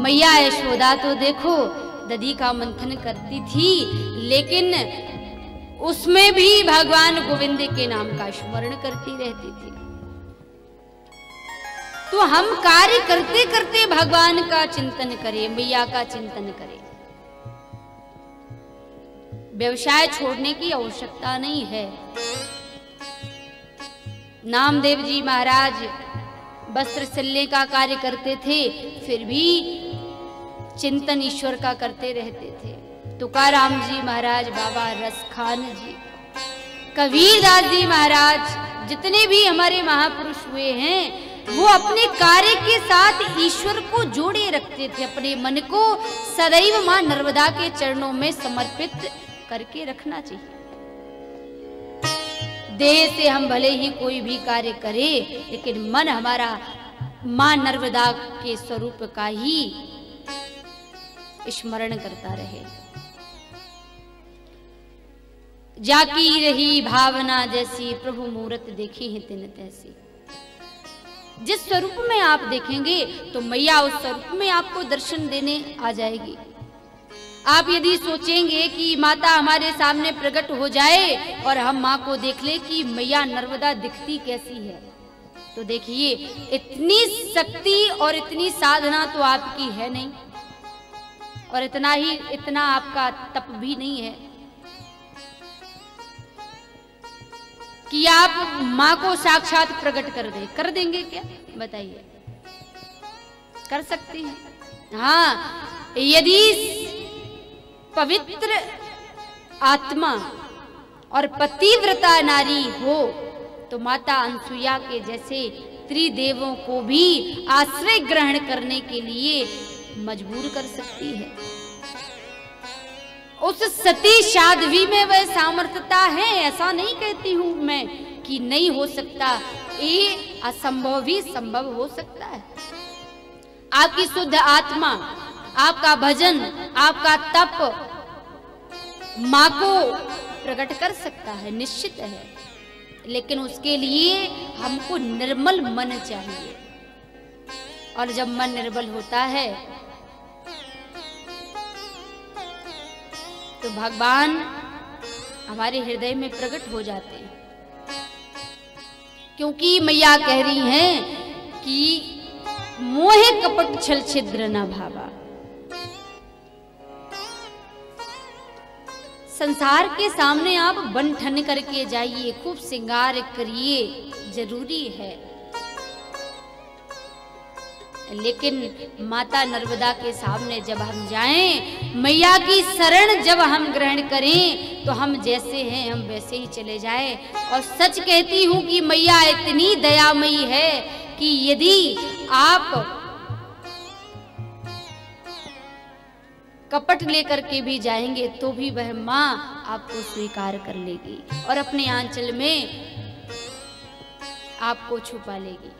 मैया यशोदा तो देखो दधी का मंथन करती थी, लेकिन उसमें भी भगवान गोविंद के नाम का स्मरण करती रहती थी। तो हम कार्य करते करते भगवान का चिंतन करें, मैया का चिंतन करें। व्यवसाय छोड़ने की आवश्यकता नहीं है। नामदेव जी महाराज वस्त्र सिलने का कार्य करते थे, फिर भी चिंतन ईश्वर का करते रहते थे। तुकाराम जी महाराज, बाबा रसखान जी, कबीरदास जी महाराज, जितने भी हमारे महापुरुष हुए हैं, वो अपने कार्य के साथ ईश्वर को जोड़े रखते थे। अपने मन को सदैव मां नर्मदा के चरणों में समर्पित करके रखना चाहिए। देह से हम भले ही कोई भी कार्य करें, लेकिन मन हमारा मां नर्मदा के स्वरूप का ही स्मरण करता रहे। जाकी रही भावना जैसी, प्रभु मूरत देखी है तिन तैसी। जिस स्वरूप में आप देखेंगे तो मैया उस स्वरूप में आपको दर्शन देने आ जाएगी। आप यदि सोचेंगे कि माता हमारे सामने प्रकट हो जाए और हम माँ को देख ले कि मैया नर्मदा दिखती कैसी है, तो देखिए इतनी शक्ति और इतनी साधना तो आपकी है नहीं, और इतना आपका तप भी नहीं है कि आप माँ को साक्षात प्रकट कर दे। कर देंगे क्या, बताइए? कर सकते हैं? हाँ, यदि पवित्र आत्मा और पतिव्रता नारी हो तो माता अनसुईया के जैसे त्रिदेवों को भी आश्रय ग्रहण करने के लिए मजबूर कर सकती है। उस सती साध्वी में वह सामर्थ्यता है, ऐसा नहीं कहती हूं मैं कि नहीं हो सकता, ये असंभव भी संभव हो सकता है। आपकी शुद्ध आत्मा, आपका भजन, आपका तप मां को प्रकट कर सकता है, निश्चित है, लेकिन उसके लिए हमको निर्मल मन चाहिए। और जब मन निर्मल होता है तो भगवान हमारे हृदय में प्रकट हो जाते हैं। क्योंकि मैया कह रही हैं कि मोहे कपट छल छिद्र न भावा। संसार के सामने आप बन ठन करके जाइए, खूब श्रृंगार करिए, जरूरी है, लेकिन माता नर्मदा के सामने जब हम जाएं, मैया की शरण जब हम ग्रहण करें, तो हम जैसे हैं हम वैसे ही चले जाएं। और सच कहती हूं कि मैया इतनी दयामयी है कि यदि आप कपट लेकर के भी जाएंगे तो भी वह माँ आपको स्वीकार कर लेगी और अपने आंचल में आपको छुपा लेगी।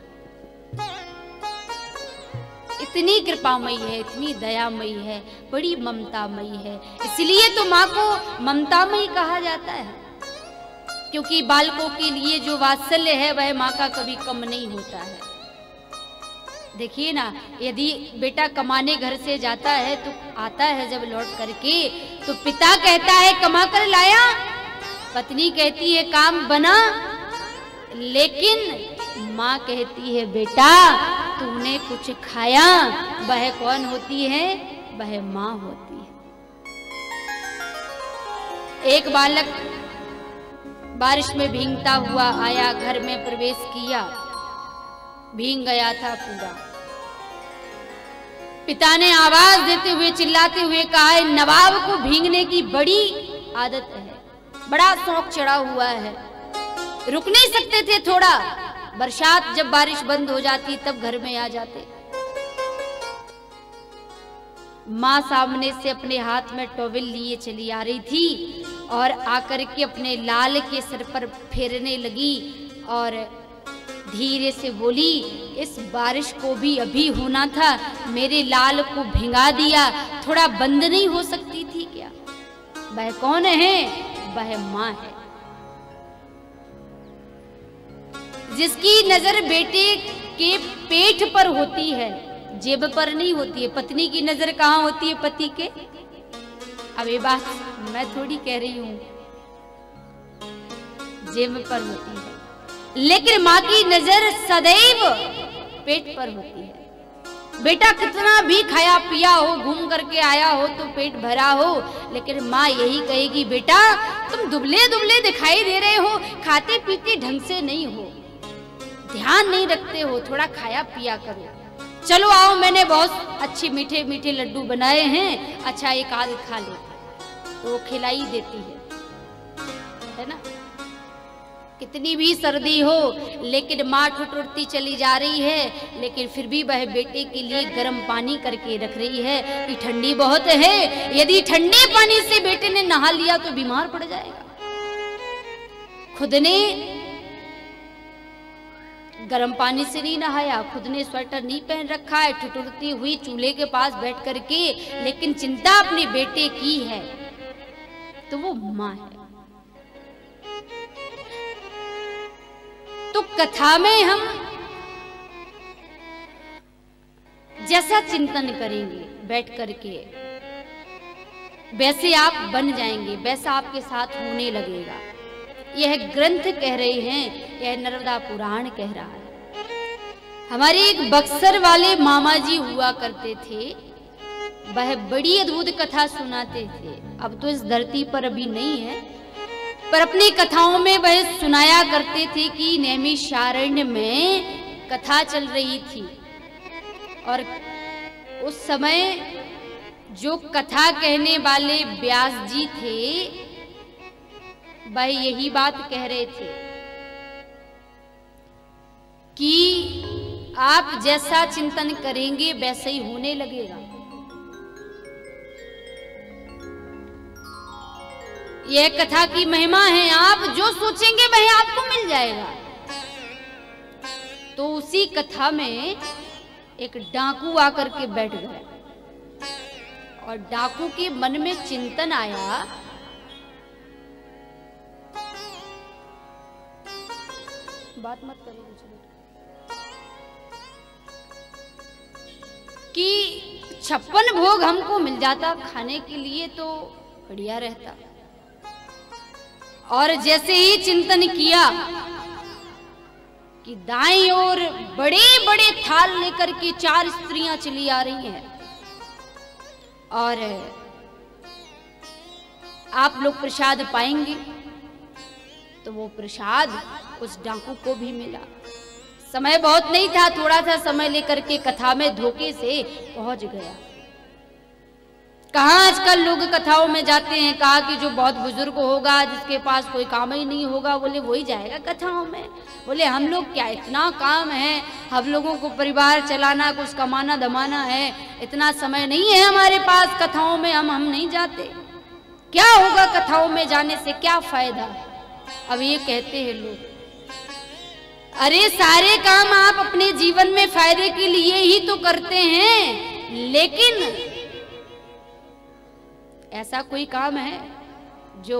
इतनी कृपामयी है, इतनी दयामयी है, बड़ी ममतामयी है। इसलिए तो माँ को ममतामयी कहा जाता है, क्योंकि बालकों के लिए जो वात्सल्य है वह माँ का कभी कम नहीं होता है। देखिए ना, यदि बेटा कमाने घर से जाता है तो आता है जब लौट करके, तो पिता कहता है कमा कर लाया, पत्नी कहती है काम बना, लेकिन माँ कहती है बेटा तूने कुछ खाया। वह कौन होती है? वह माँ होती है। एक बालक बारिश में भीगता हुआ आया, घर में प्रवेश किया, भीग गया था पूरा। पिता ने आवाज देते हुए चिल्लाते हुए कहा है, नवाब को भीगने की बड़ी आदत है, बड़ा शौक चढ़ा हुआ है, रुक नहीं सकते थे थोड़ा? बरसात जब बारिश बंद हो जाती तब घर में आ जाते। माँ सामने से अपने हाथ में टॉवेल लिए चली आ रही थी और आकर के अपने लाल के सिर पर फेरने लगी और धीरे से बोली, इस बारिश को भी अभी होना था, मेरे लाल को भिगा दिया, थोड़ा बंद नहीं हो सकती थी क्या? वह कौन है? वह माँ है, जिसकी नजर बेटे के पेट पर होती है, जेब पर नहीं होती है। पत्नी की नजर कहाँ होती है? पति के। अब ये बात मैं थोड़ी कह रही हूं, जेब पर होती है, लेकिन माँ की नजर सदैव पेट पर होती है। बेटा कितना भी खाया पिया हो, घूम करके आया हो तो पेट भरा हो, लेकिन माँ यही कहेगी, बेटा तुम दुबले दुबले दिखाई दे रहे हो, खाते पीते ढंग से नहीं हो, ध्यान नहीं रखते हो, थोड़ा खाया पिया करो। चलो आओ, मैंने बहुत अच्छे मीठे मीठे लड्डू बनाए हैं, अच्छा एक आध खा ले, तो वो खिलाई देती है ना। कितनी भी सर्दी हो, लेकिन माँ ठुठुरती चली जा रही है, लेकिन फिर भी वह बेटे के लिए गर्म पानी करके रख रही है कि ठंडी बहुत है, यदि ठंडे पानी से बेटे ने नहा लिया तो बीमार पड़ जाएगा। खुद ने गर्म पानी से नहीं नहाया, खुद ने स्वेटर नहीं पहन रखा है, ठुठुरती हुई चूल्हे के पास बैठ करके, लेकिन चिंता अपने बेटे की है, तो वो माँ है। तो कथा में हम जैसा चिंतन करेंगे बैठ करके, वैसे आप बन जाएंगे, वैसा आपके साथ होने लगेगा। यह ग्रंथ कह रहे हैं, यह नर्मदा पुराण कह रहा है। हमारे एक बक्सर वाले मामा जी हुआ करते थे, वह बड़ी अद्भुत कथा सुनाते थे। अब तो इस धरती पर अभी नहीं है, पर अपनी कथाओं में वह सुनाया करते थे कि नैमिषारण्य में कथा चल रही थी, और उस समय जो कथा कहने वाले व्यास जी थे, वह यही बात कह रहे थे कि आप जैसा चिंतन करेंगे वैसे ही होने लगेगा। यह कथा की महिमा है, आप जो सोचेंगे वह आपको मिल जाएगा। तो उसी कथा में एक डाकू आकर के बैठ गया, और डाकू के मन में चिंतन आया बात मत करो कि 56 भोग हमको मिल जाता खाने के लिए तो बढ़िया रहता। और जैसे ही चिंतन किया कि दाईं ओर बड़े बड़े थाल लेकर के 4 स्त्रियां चली आ रही हैं, और आप लोग प्रसाद पाएंगे, तो वो प्रसाद उस डाकू को भी मिला। समय बहुत नहीं था, थोड़ा सा समय लेकर के कथा में धोखे से पहुंच गया। कहाँ आजकल लोग कथाओं में जाते हैं, कहा कि जो बहुत बुजुर्ग होगा, जिसके पास कोई काम ही नहीं होगा, बोले वही जाएगा कथाओं में। बोले हम लोग क्या, इतना काम है, हम लोगों को परिवार चलाना, कुछ कमाना धमाना है, इतना समय नहीं है हमारे पास, कथाओं में हम नहीं जाते। क्या होगा कथाओं में जाने से, क्या फायदा। अब ये कहते हैं लोग, अरे सारे काम आप अपने जीवन में फायदे के लिए ही तो करते हैं, लेकिन ऐसा कोई काम है जो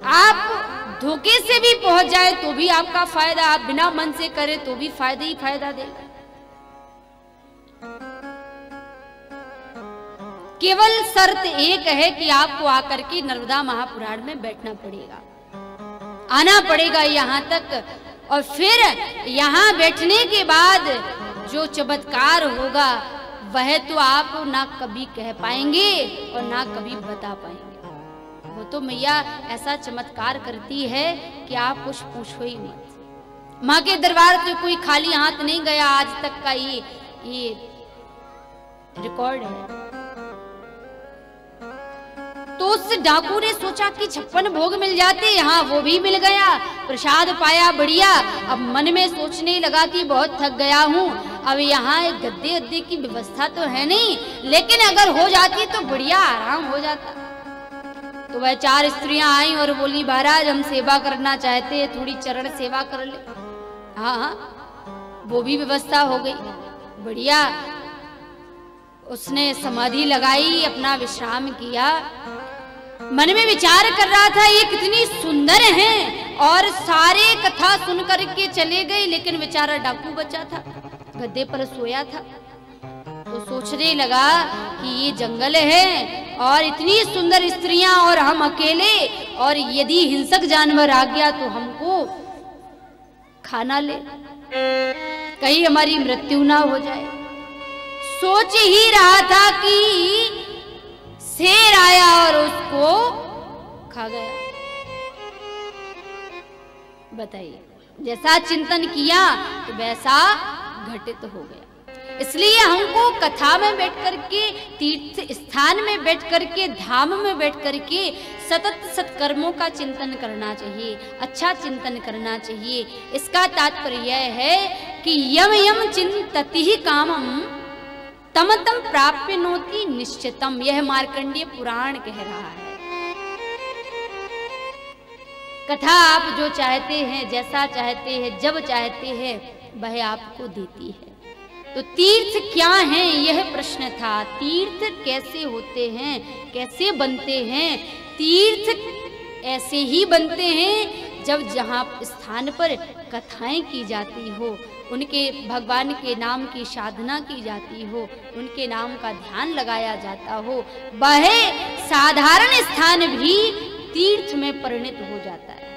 आप धोखे से भी पहुंच जाए तो भी आपका फायदा, आप बिना मन से करें तो भी फायदा ही फायदा देगा। केवल शर्त एक है कि आपको आकर के नर्मदा महापुराण में बैठना पड़ेगा, आना पड़ेगा यहाँ तक, और फिर यहाँ बैठने के बाद जो चमत्कार होगा वह तो आप ना कभी कह पाएंगे और ना कभी बता पाएंगे। वो तो मैया ऐसा चमत्कार करती है कि आप कुछ पूछो ही मत। माँ के दरबार से कोई खाली हाथ नहीं गया, आज तक का ये रिकॉर्ड है। तो उस डाकू ने सोचा कि 56 भोग मिल जाते, यहाँ वो भी मिल गया, प्रसाद पाया बढ़िया। अब मन में सोचने लगा कि बहुत थक गया हूँ, अब यहाँ एक गद्दे अद्दे की व्यवस्था तो है नहीं, लेकिन अगर हो जाती तो बढ़िया आराम हो जाता। तो वह 4 स्त्रियां आई और बोली, महाराज हम सेवा करना चाहते हैं, थोड़ी चरण सेवा कर ले। हाँ हाँ, वो भी व्यवस्था हो गई बढ़िया। उसने समाधि लगाई, अपना विश्राम किया, मन में विचार कर रहा था ये कितनी सुंदर हैं और सारे कथा सुन करके चले गए, लेकिन बेचारा डाकू बचा था, गद्दे पर सोया था। तो सोचने लगा कि ये जंगल है और इतनी सुंदर स्त्रियां और हम अकेले, और यदि हिंसक जानवर आ गया तो हमको खाना ले, कहीं हमारी मृत्यु ना हो जाए। सोच ही रहा था कि शेर आया और उसको खा गया। बताइए, जैसा चिंतन किया तो वैसा घटित हो गया। इसलिए हमको कथा में बैठ करके, तीर्थ स्थान में बैठ करके, धाम में बैठ करके सतत सत्कर्मों का चिंतन करना चाहिए, अच्छा चिंतन करना चाहिए। इसका तात्पर्य यह है कि यम यम चिंतति ही कामम तम तम प्राप्नोति निश्चितम, यह मार्कंडेय पुराण कह रहा है। कथा आप जो चाहते हैं, जैसा चाहते हैं, जब चाहते हैं, वह आपको देती है। तो तीर्थ क्या हैं, यह प्रश्न था। तीर्थ कैसे होते हैं, कैसे बनते हैं? तीर्थ ऐसे ही बनते हैं जब जहाँ स्थान पर कथाएं की जाती हो, उनके भगवान के नाम की साधना की जाती हो, उनके नाम का ध्यान लगाया जाता हो, वह साधारण स्थान भी तीर्थ में परिणत हो जाता है।